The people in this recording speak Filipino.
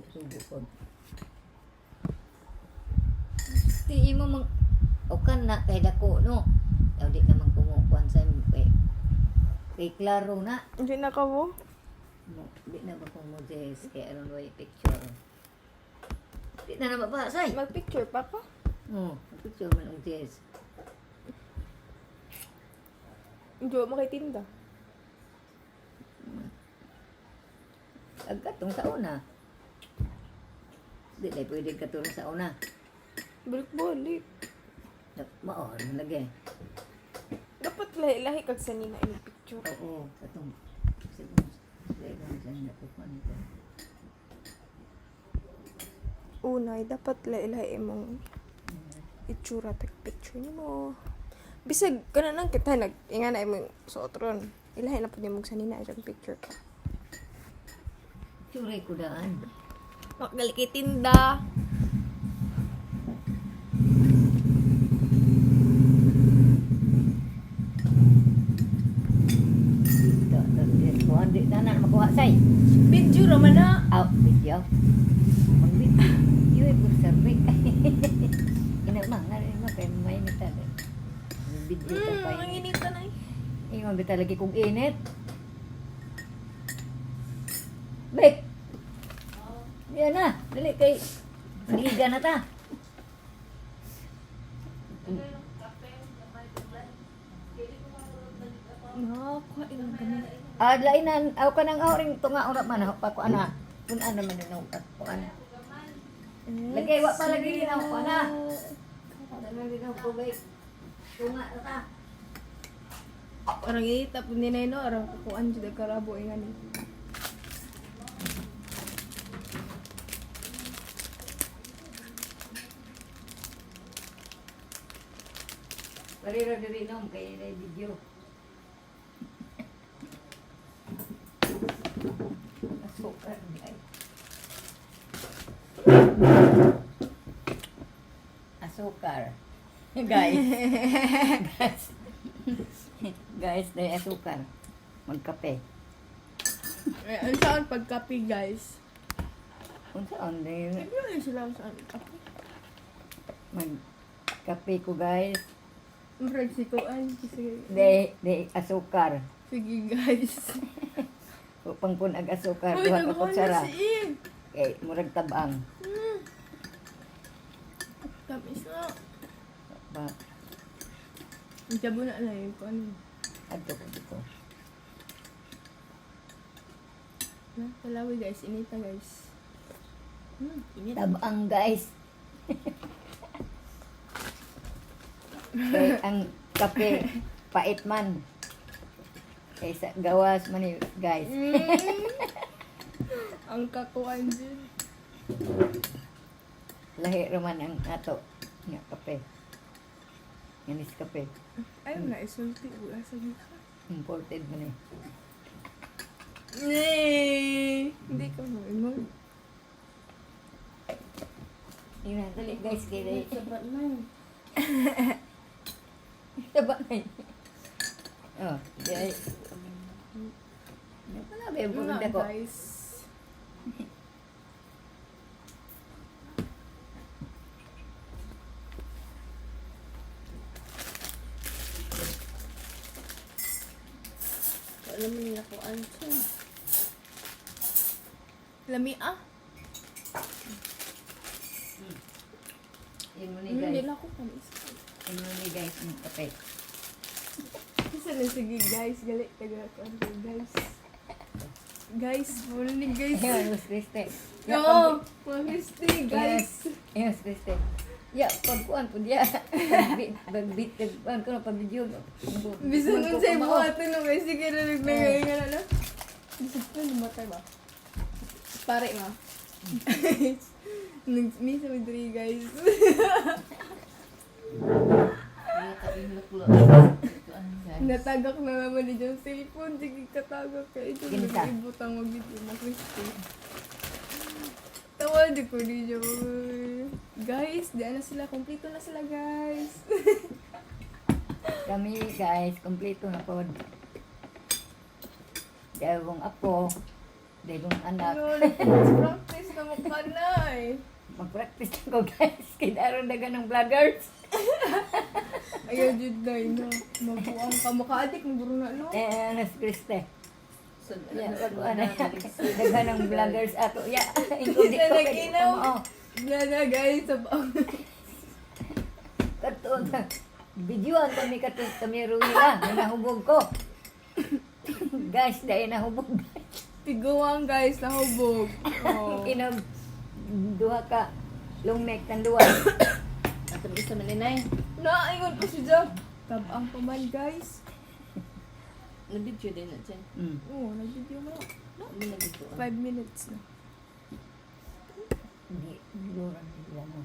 Subo ko. Di mo mang... O kan na kay dako, no? Yaw di naman kumukuhan sa imo kay klaro na. Hindi na ka mo? Di na ba kung mo Jess kay aron way picture. Di na naman ba, say? Mag-picture pa ka? Oo, picture man ang Jess. Hindi mo makitinda. Agkatong sa una. Di na pwede katulong sa una. Balik-balik. Maon, lagi. Dapat lahi-lahi kag sa nina yung picture. Oo, katong. Sige, dyan na po ko nito. Unay, dapat lahi-lahi mong itsura tag picture niyo mo. Bisag, gano'n lang kita, inga na yung suotron. Ilahi na po din mong sa nina yung picture ka. Suray ko daan. Magalikitinda. Di na na makuha say. Video raman na. Out video. Mag-video. Yun, survey. Inamang nga rin mo kay may nita. Video ka pa. Ang inita na eh. Ingon ba talaga kung init? Bek! Yan na. Dali kay. Liga na ta. Nakakuha ilang ganun. Lainan, aw ka nang awring tunga ora man pa ko ana. Kun ano man na ko ana. Lagay wa pa lagi na ko ana. Dala din ko bay. Tunga ta. Orang inita po ni no, orang kukuan jud karabo ingan ni. Pariro diri nom kay video. Asukar guys. Asukar. Guys. Guys. Guys, dahil asukar. Magkape. Ang saan pagkapi guys? Kung saan, dahil Ano sila saan kape? magkape ko guys. Murag si kuan sige. Dahil asukar. Sige guys. Upang kun ag asukar. Uy, Duha ka nagkuhan kutsara. na si Ig. Kay, murag tabang. Tamis na. Ba, Jabo na na yun kuan. adto ko dito. Na, talawi guys, inita guys. Init. Tabang guys. Kay, ang kape, pait man. Kay sa gawas man ni guys. Ang kakuan din. Lahi raman ang ato nga kape. Yanis kape. Ayaw na, isulti. Wala sa gika. Imported man eh. Nee! Hindi ka mo, imong. Yun na, dali guys, kay dali. Sabat na yun. Taba na yun. Oh, dali. Wala ba yung Wala paganda ko? guys. Alam mo nila ko ano siya. Lami ah. Yun mo ni Hindi guys. na ako panis. Yun mo ni guys ng kape. Kasi na sige guys, galit taga ko guys. Guys, wala ni guys. Ayun, Mas Kriste. Yo, mag-stay guys. Ayun, Mas Kriste. Ya, pagkuhan po diya. Pagbit, pagkuhan ko na pag-video. Bisan nun sa ibo ato no guys, sige na nagbigay nga na. Bisan pa lumatay ba? Pare nga. Nag-miss kami diri guys. Natagak na naman ni John cellphone. Sige katagak ka. Ito Ginita. nag-ibutang mag-video na Christy. Tawa di ko ni John. Guys, di na sila. Kompleto na sila guys. Kami guys, kompleto na po. Dalawang apo, dalawang anak. Lol, practice na Kanay. Mag-practice ko guys. Kaya dagan ng vloggers. Ayaw jud day no. Mabuang ka makaadik mo buro na no. Ano si Kriste? Yeah, wag ano. Dagan ng vloggers ako. Yeah, including Isa ko. na kinaw. Gana guys sa Katuon. Videoan kami kami Ruila. Nahubog ko. Guys, dahil nahubog. tiguang guys nahubog. Oh. Kinag duha ka long neck ng duwa. At ang isa maninay. Naingon ko si Jam. Tabang pa man guys. Nabidyo din na dyan. Oo, nag-video mo. Ano nabidyo? 5 minutes na. Hindi, duran mo.